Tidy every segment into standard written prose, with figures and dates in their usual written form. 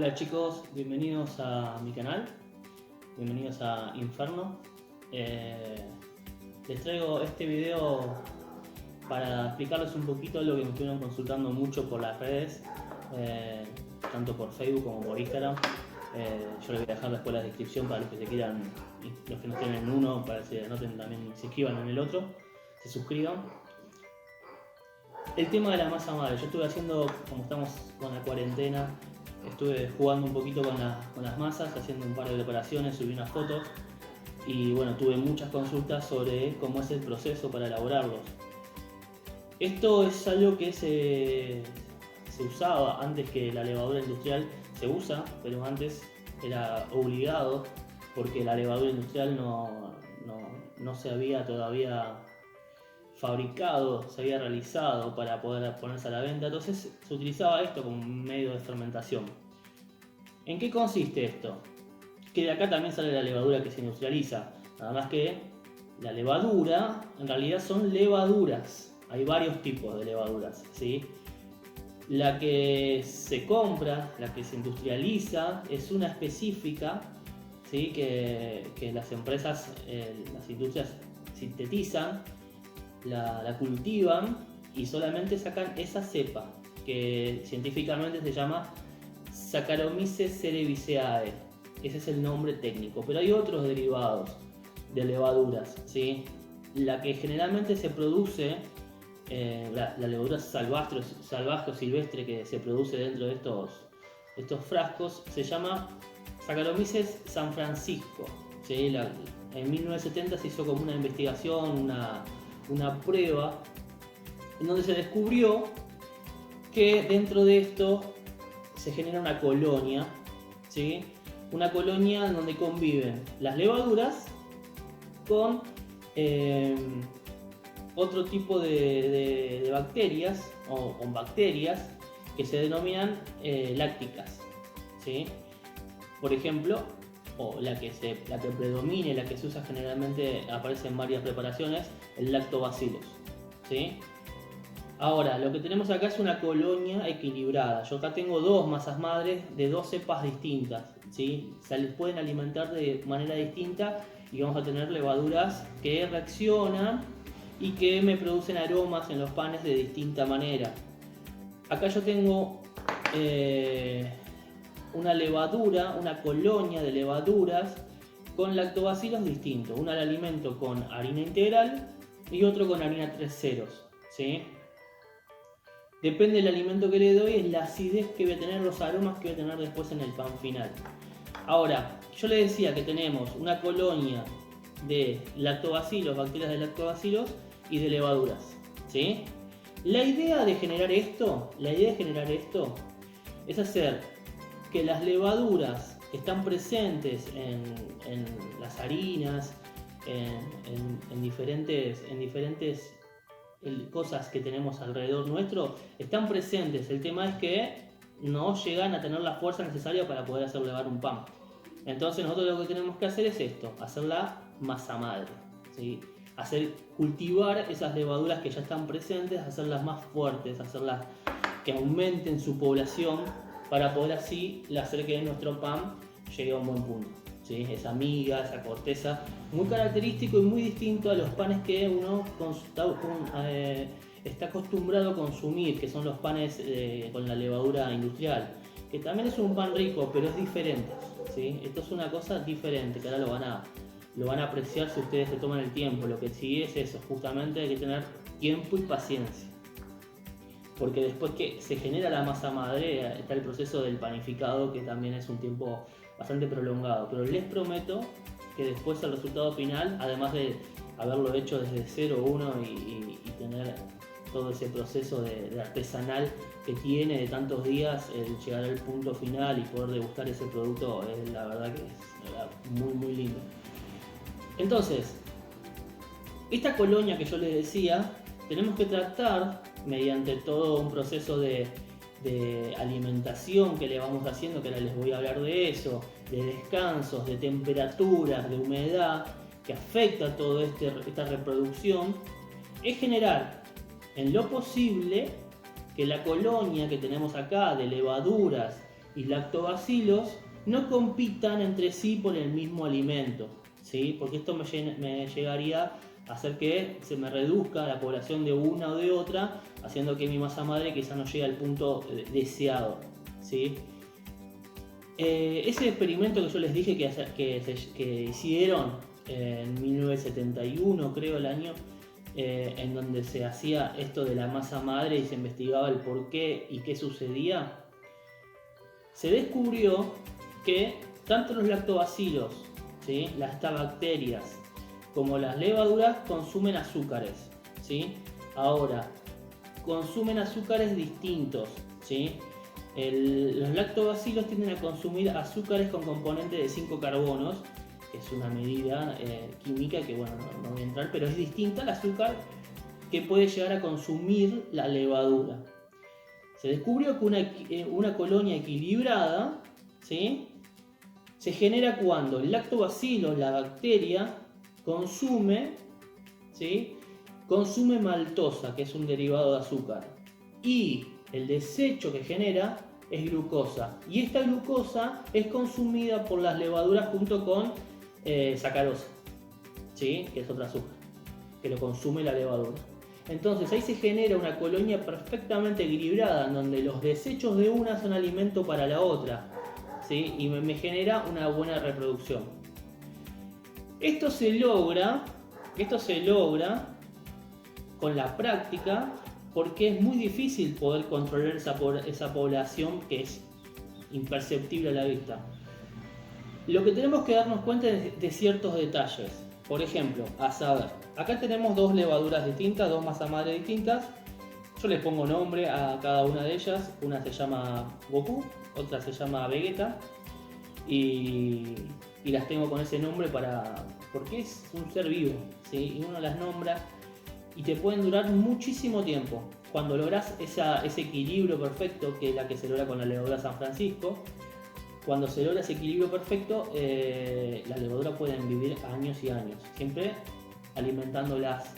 Hola chicos, bienvenidos a mi canal, bienvenidos a Inferno. Les traigo este video para explicarles un poquito lo que me estuvieron consultando mucho por las redes, tanto por Facebook como por Instagram. Yo les voy a dejar después la descripción para los que se quieran, los que no estén en uno, para que se anoten también, se inscriban en el otro, se suscriban. El tema de la masa madre, yo estuve haciendo, como estamos con la cuarentena, estuve jugando un poquito con las masas, haciendo un par de preparaciones, subí unas fotos y bueno, tuve muchas consultas sobre cómo es el proceso para elaborarlos. Esto es algo que se usaba antes que la levadura industrial, se usa, pero antes era obligado porque la levadura industrial no se había todavía fabricado, se había realizado para poder ponerse a la venta, entonces se utilizaba esto como un medio de fermentación. ¿En qué consiste esto? Que de acá también sale la levadura que se industrializa, nada más que la levadura en realidad son levaduras, hay varios tipos de levaduras, ¿sí? La que se compra, la que se industrializa es una específica, ¿sí? que las empresas, las industrias sintetizan, la cultivan y solamente sacan esa cepa que científicamente se llama Saccharomyces cerevisiae. Ese es el nombre técnico, pero hay otros derivados de levaduras, ¿sí? La que generalmente se produce, la levadura salvaje o silvestre que se produce dentro de estos frascos se llama Saccharomyces San Francisco, ¿sí? En 1970 se hizo como una investigación, una prueba en donde se descubrió que dentro de esto se genera una colonia, ¿sí? Una colonia en donde conviven las levaduras con otro tipo de bacterias o bacterias que se denominan lácticas, ¿sí? Por ejemplo, o la que predomine, la que se usa generalmente, aparece en varias preparaciones, el lactobacillus, ¿sí? Ahora, lo que tenemos acá es una colonia equilibrada. Yo acá tengo dos masas madres de dos cepas distintas, ¿sí? Se les pueden alimentar de manera distinta y vamos a tener levaduras que reaccionan y que me producen aromas en los panes de distinta manera. Acá yo tengo una levadura, una colonia de levaduras con lactobacillus distintos. Una la alimento con harina integral y otro con harina 3 ceros, ¿sí? Depende del alimento que le doy, es la acidez que voy a tener, los aromas que voy a tener después en el pan final. Ahora, yo le decía que tenemos una colonia de lactobacillus, bacterias de lactobacillus y de levaduras, ¿sí? La idea de generar esto es hacer que las levaduras que están presentes en las harinas, en diferentes cosas que tenemos alrededor nuestro, están presentes. El tema es que no llegan a tener la fuerza necesaria para poder hacer levar un pan. Entonces nosotros lo que tenemos que hacer es esto, hacer la masa madre, ¿sí? Cultivar esas levaduras que ya están presentes, hacerlas más fuertes, hacerlas que aumenten su población para poder así hacer que nuestro pan llegue a un buen punto, ¿sí? Esa miga, esa corteza, muy característico y muy distinto a los panes que uno está acostumbrado a consumir, que son los panes con la levadura industrial, que también es un pan rico, pero es diferente, ¿sí? Esto es una cosa diferente, que ahora lo van a apreciar si ustedes se toman el tiempo. Lo que sigue es eso, justamente hay que tener tiempo y paciencia. Porque después que se genera la masa madre, está el proceso del panificado, que también es un tiempo bastante prolongado. Pero les prometo que después el resultado final, además de haberlo hecho desde 0-1 y tener todo ese proceso de artesanal que tiene de tantos días, el llegar al punto final y poder degustar ese producto, es la verdad que es muy muy lindo. Entonces, esta colonia que yo les decía, tenemos que tratar mediante todo un proceso de alimentación que le vamos haciendo, que ahora les voy a hablar de eso, de descansos, de temperaturas, de humedad, que afecta toda esta reproducción, es generar en lo posible que la colonia que tenemos acá de levaduras y lactobacilos no compitan entre sí por el mismo alimento, ¿sí? Porque esto me llegaría a hacer que se me reduzca la población de una o de otra, haciendo que mi masa madre quizás no llegue al punto deseado, ¿sí? Ese experimento que yo les dije que hicieron en 1971, creo el año, en donde se hacía esto de la masa madre y se investigaba el por qué y qué sucedía, se descubrió que tanto los lactobacilos, ¿sí?, estas bacterias, como las levaduras consumen azúcares, ¿sí? Ahora, consumen azúcares distintos, ¿sí? Los lactobacilos tienden a consumir azúcares con componente de 5 carbonos, que es una medida química que, bueno, no voy a entrar, pero es distinta al azúcar que puede llegar a consumir la levadura. Se descubrió que una colonia equilibrada, ¿sí?, se genera cuando el lactobacilo, la bacteria, consume, ¿sí?, consume maltosa, que es un derivado de azúcar, y el desecho que genera es glucosa, y esta glucosa es consumida por las levaduras junto con sacarosa, ¿sí?, que es otro azúcar que lo consume la levadura. Entonces ahí se genera una colonia perfectamente equilibrada, en donde los desechos de una son alimento para la otra, ¿sí?, y me genera una buena reproducción. Esto se logra con la práctica, porque es muy difícil poder controlar esa población que es imperceptible a la vista. Lo que tenemos que darnos cuenta es de ciertos detalles. Por ejemplo, a saber, acá tenemos dos levaduras distintas, dos masas madre distintas. Yo les pongo nombre a cada una de ellas. Una se llama Goku, otra se llama Vegeta. Y las tengo con ese nombre porque es un ser vivo, ¿sí? Y uno las nombra y te pueden durar muchísimo tiempo. Cuando logras ese equilibrio perfecto, que es la que se logra con la levadura San Francisco, cuando se logra ese equilibrio perfecto, las levaduras pueden vivir años y años, siempre alimentándolas,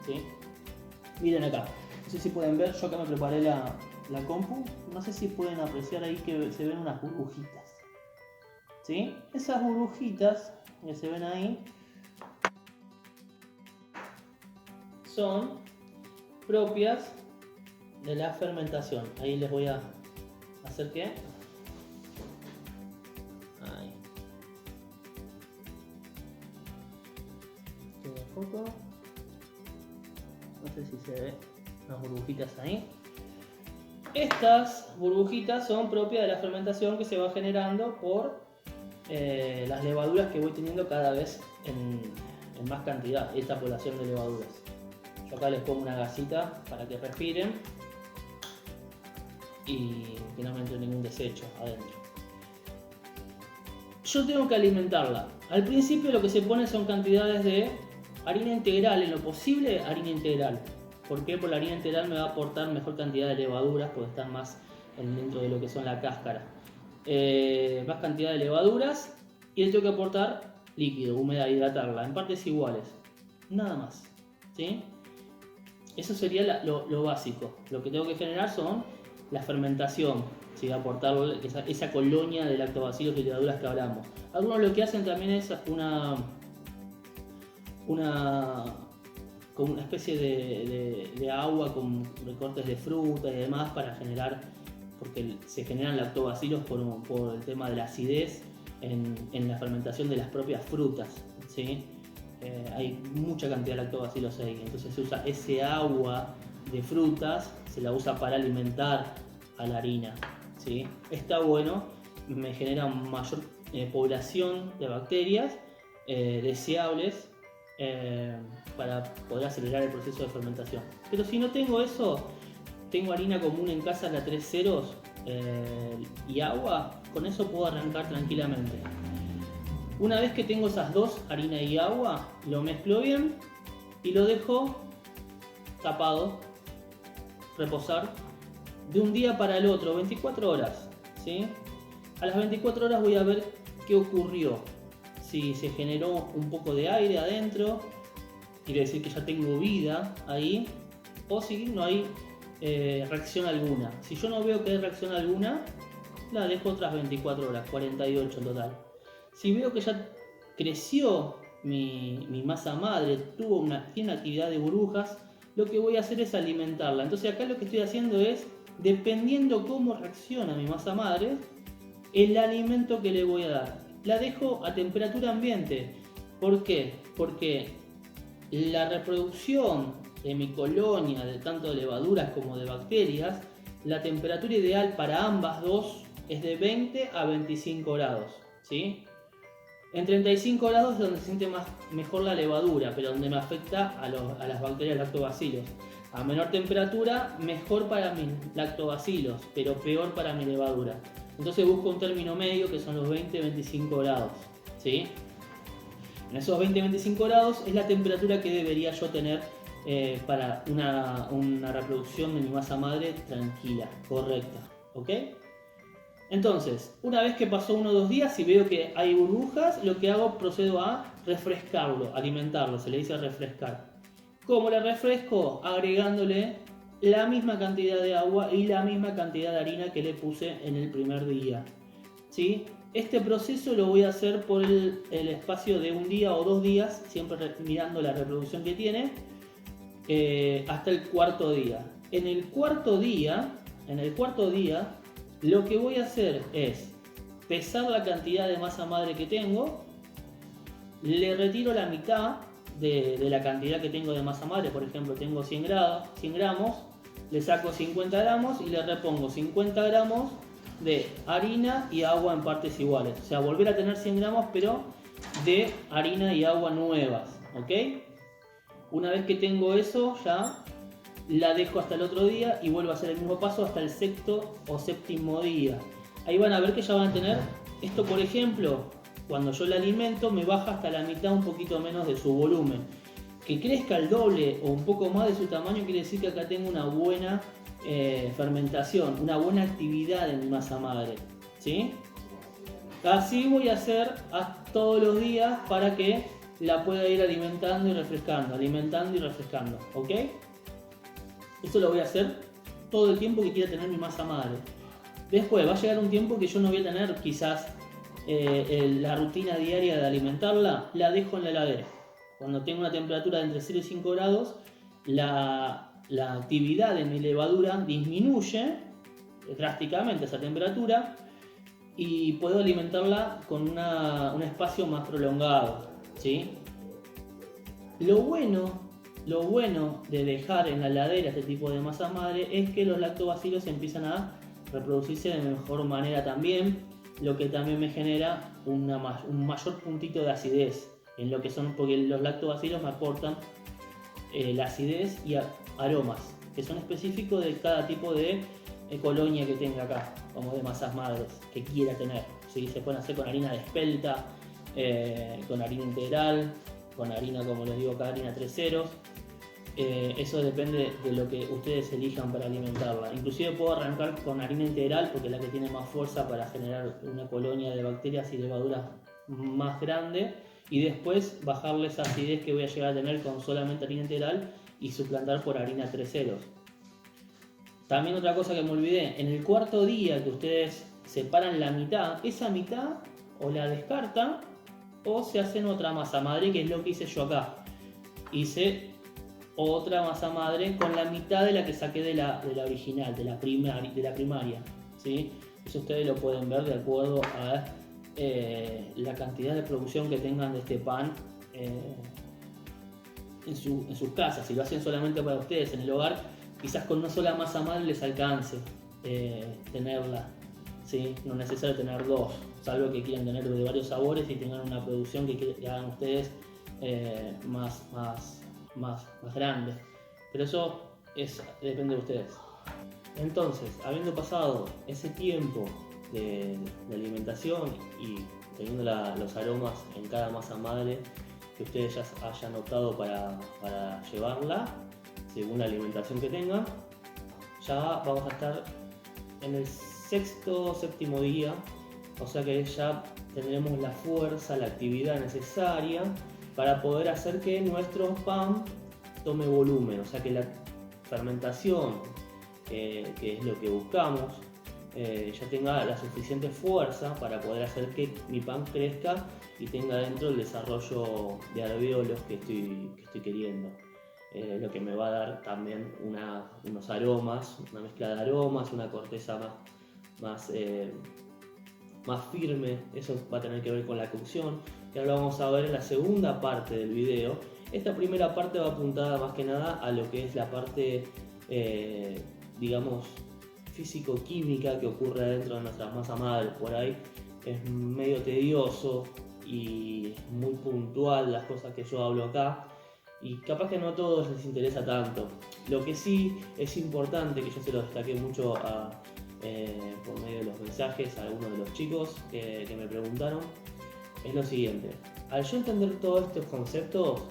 ¿sí? Miren acá, no sé si pueden ver, yo acá me preparé la compu, no sé si pueden apreciar ahí que se ven unas burbujitas, ¿sí? Esas burbujitas que se ven ahí son propias de la fermentación. Ahí les voy a hacer que... Ahí. Todo a poco. No sé si se ve las burbujitas ahí. Estas burbujitas son propias de la fermentación que se va generando por las levaduras que voy teniendo cada vez en más cantidad, esta población de levaduras. Yo acá les pongo una gasita para que respiren y que no me entre ningún desecho adentro. Yo tengo que alimentarla. Al principio lo que se pone son cantidades de harina integral, en lo posible harina integral. ¿Por qué? Porque la harina integral me va a aportar mejor cantidad de levaduras, porque están más dentro de lo que son la cáscara. Más cantidad de levaduras y le tengo que aportar líquido, humedad, hidratarla en partes iguales. Nada más, ¿sí? Eso sería lo básico. Lo que tengo que generar son la fermentación, ¿sí? Aportar esa colonia de lactobacilos y levaduras que hablamos. Algunos lo que hacen también es como una especie de agua con recortes de fruta y demás para generar, porque se generan lactobacilos por el tema de la acidez en la fermentación de las propias frutas, ¿sí? Hay mucha cantidad de lactobacilos ahí, entonces se usa ese agua de frutas, se la usa para alimentar a la harina, ¿sí? Está bueno, me genera mayor población de bacterias deseables para poder acelerar el proceso de fermentación. Pero si no tengo eso, tengo harina común en casa, la 3 ceros y agua, con eso puedo arrancar tranquilamente. Una vez que tengo esas dos, harina y agua, lo mezclo bien y lo dejo tapado, reposar de un día para el otro, 24 horas, ¿sí? A las 24 horas voy a ver qué ocurrió. Si se generó un poco de aire adentro, quiere decir que ya tengo vida ahí, o si no hay reacción alguna. Si yo no veo que hay reacción alguna, la dejo otras 24 horas, 48 en total. Si veo que ya creció mi masa madre, tiene una actividad de burbujas, lo que voy a hacer es alimentarla. Entonces acá lo que estoy haciendo es, dependiendo cómo reacciona mi masa madre, el alimento que le voy a dar. La dejo a temperatura ambiente. ¿Por qué? Porque la reproducción de mi colonia, de tanto de levaduras como de bacterias, la temperatura ideal para ambas dos es de 20 a 25 grados, ¿sí? En 35 grados es donde se siente mejor la levadura, pero donde me afecta a las bacterias lactobacilos. A menor temperatura, mejor para mis lactobacilos, pero peor para mi levadura. Entonces busco un término medio que son los 20-25 grados, ¿sí? En esos 20-25 grados es la temperatura que debería yo tener para una reproducción de mi masa madre tranquila, correcta, ¿ok? Entonces, una vez que pasó 1 o 2 días, si veo que hay burbujas, lo que hago, procedo a refrescarlo, alimentarlo, se le dice refrescar. ¿Cómo le refresco? Agregándole la misma cantidad de agua y la misma cantidad de harina que le puse en el primer día, ¿sí? Este proceso lo voy a hacer por el espacio de 1 día o 2 días, siempre mirando la reproducción que tiene, hasta el 4.º día. En el cuarto día, lo que voy a hacer es pesar la cantidad de masa madre que tengo, le retiro la mitad de la cantidad que tengo de masa madre. Por ejemplo, tengo 100 gramos, le saco 50 gramos y le repongo 50 gramos de harina y agua en partes iguales. O sea, volver a tener 100 gramos pero de harina y agua nuevas, ¿ok? Una vez que tengo eso, ya la dejo hasta el otro día y vuelvo a hacer el mismo paso hasta el 6.º o 7.º día. Ahí van a ver que ya van a tener esto. Por ejemplo, cuando yo la alimento, me baja hasta la mitad, un poquito menos de su volumen. Que crezca el doble o un poco más de su tamaño quiere decir que acá tengo una buena fermentación, una buena actividad en mi masa madre, ¿sí? Así voy a hacer todos los días para que la pueda ir alimentando y refrescando, ¿ok? Esto lo voy a hacer todo el tiempo que quiera tener mi masa madre. Después va a llegar un tiempo que yo no voy a tener quizás la rutina diaria de alimentarla, la dejo en la heladera. Cuando tengo una temperatura de entre 0 y 5 grados, la actividad de mi levadura disminuye drásticamente a esa temperatura y puedo alimentarla con un espacio más prolongado, ¿sí? Lo bueno de dejar en la heladera este tipo de masa madre es que los lactobacilos empiezan a reproducirse de mejor manera también, lo que también me genera un mayor puntito de acidez en lo que son, porque los lactobacilos me aportan la acidez y aromas que son específicos de cada tipo de colonia que tenga acá, como de masas madres que quiera tener, ¿sí? Se pueden hacer con harina de espelta, con harina integral, con harina, como les digo acá, harina 3 ceros. Eso depende de lo que ustedes elijan para alimentarla. Inclusive puedo arrancar con harina integral porque es la que tiene más fuerza para generar una colonia de bacterias y levaduras más grande, y después bajarle esa acidez que voy a llegar a tener con solamente harina integral y suplantar por harina 3 ceros. También otra cosa que me olvidé, en el 4.º día que ustedes separan la mitad, esa mitad o la descartan o se hacen otra masa madre, que es lo que hice yo acá. Hice otra masa madre con la mitad de la que saqué de la original, de la primaria, ¿sí? Eso ustedes lo pueden ver de acuerdo a la cantidad de producción que tengan de este pan en sus casas. Si lo hacen solamente para ustedes en el hogar, quizás con una sola masa madre les alcance tenerla, ¿sí? No es necesario tener dos, salvo que quieran tener de varios sabores y tengan una producción que hagan ustedes más grande, pero eso depende de ustedes. Entonces, habiendo pasado ese tiempo de alimentación y teniendo los aromas en cada masa madre que ustedes ya hayan optado para llevarla según la alimentación que tengan, ya vamos a estar en el 6.º o 7.º día, o sea que ya tendremos la fuerza, la actividad necesaria para poder hacer que nuestro pan tome volumen, o sea que la fermentación, que es lo que buscamos, ya tenga la suficiente fuerza para poder hacer que mi pan crezca y tenga dentro el desarrollo de alvéolos que estoy queriendo. Lo que me va a dar también unos aromas, una mezcla de aromas, una corteza más firme. Eso va a tener que ver con la cocción, que ahora lo vamos a ver en la segunda parte del video. Esta primera parte va apuntada más que nada a lo que es la parte, digamos, físico-química que ocurre dentro de nuestras masas madres. Por ahí es medio tedioso y muy puntual las cosas que yo hablo acá, y capaz que no a todos les interesa tanto. Lo que sí es importante, que yo se lo destaqué mucho por medio de los mensajes a algunos de los chicos que me preguntaron, es lo siguiente: al yo entender todos estos conceptos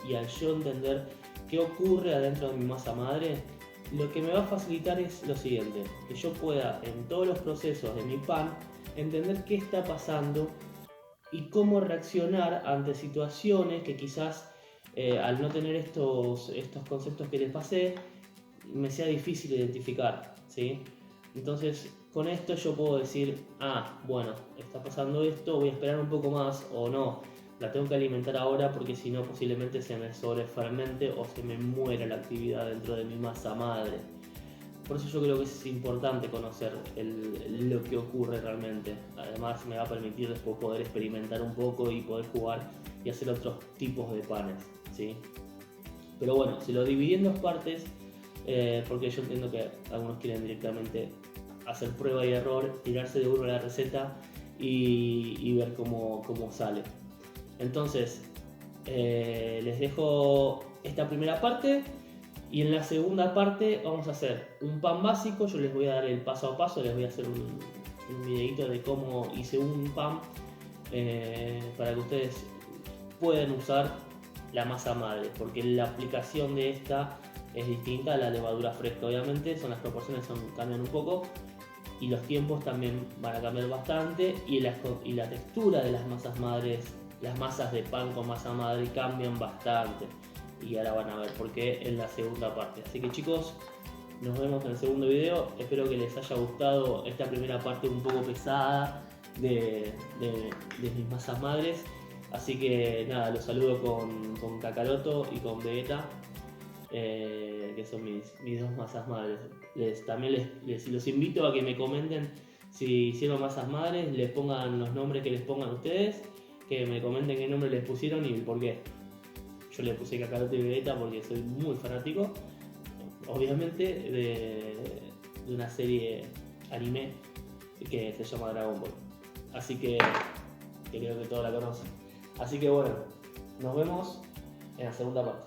y al yo entender qué ocurre adentro de mi masa madre, lo que me va a facilitar es lo siguiente: que yo pueda en todos los procesos de mi pan entender qué está pasando y cómo reaccionar ante situaciones que quizás al no tener estos conceptos que les pasé, me sea difícil identificar, ¿sí? Entonces, con esto yo puedo decir, bueno, está pasando esto, voy a esperar un poco más, o no, la tengo que alimentar ahora porque si no posiblemente se me sobrefermente o se me muera la actividad dentro de mi masa madre. Por eso yo creo que es importante conocer lo que ocurre realmente. Además me va a permitir después poder experimentar un poco y poder jugar y hacer otros tipos de panes, ¿sí? Pero bueno, si lo dividí en dos partes, porque yo entiendo que algunos quieren directamente hacer prueba y error, tirarse de uno a la receta y ver cómo sale. Entonces, les dejo esta primera parte. Y en la segunda parte vamos a hacer un pan básico. Yo les voy a dar el paso a paso, les voy a hacer un videito de cómo hice un pan para que ustedes puedan usar la masa madre, porque la aplicación de esta es distinta a la levadura fresca. Obviamente las proporciones cambian un poco y los tiempos también van a cambiar bastante, y la textura de las masas madres, las masas de pan con masa madre cambian bastante. Y ahora van a ver por qué en la segunda parte. Así que chicos, nos vemos en el segundo video. Espero que les haya gustado esta primera parte un poco pesada de mis masas madres. Así que nada, los saludo con Kakaroto y con Vegeta, que son mis dos masas madres. También los invito a que me comenten si hicieron masas madres, les pongan los nombres que les pongan ustedes, que me comenten qué nombre les pusieron y el por qué. Yo le puse Kakaroto y Vegeta porque soy muy fanático, obviamente, de una serie anime que se llama Dragon Ball. Así que creo que todos la conocen. Así que bueno, nos vemos en la segunda parte.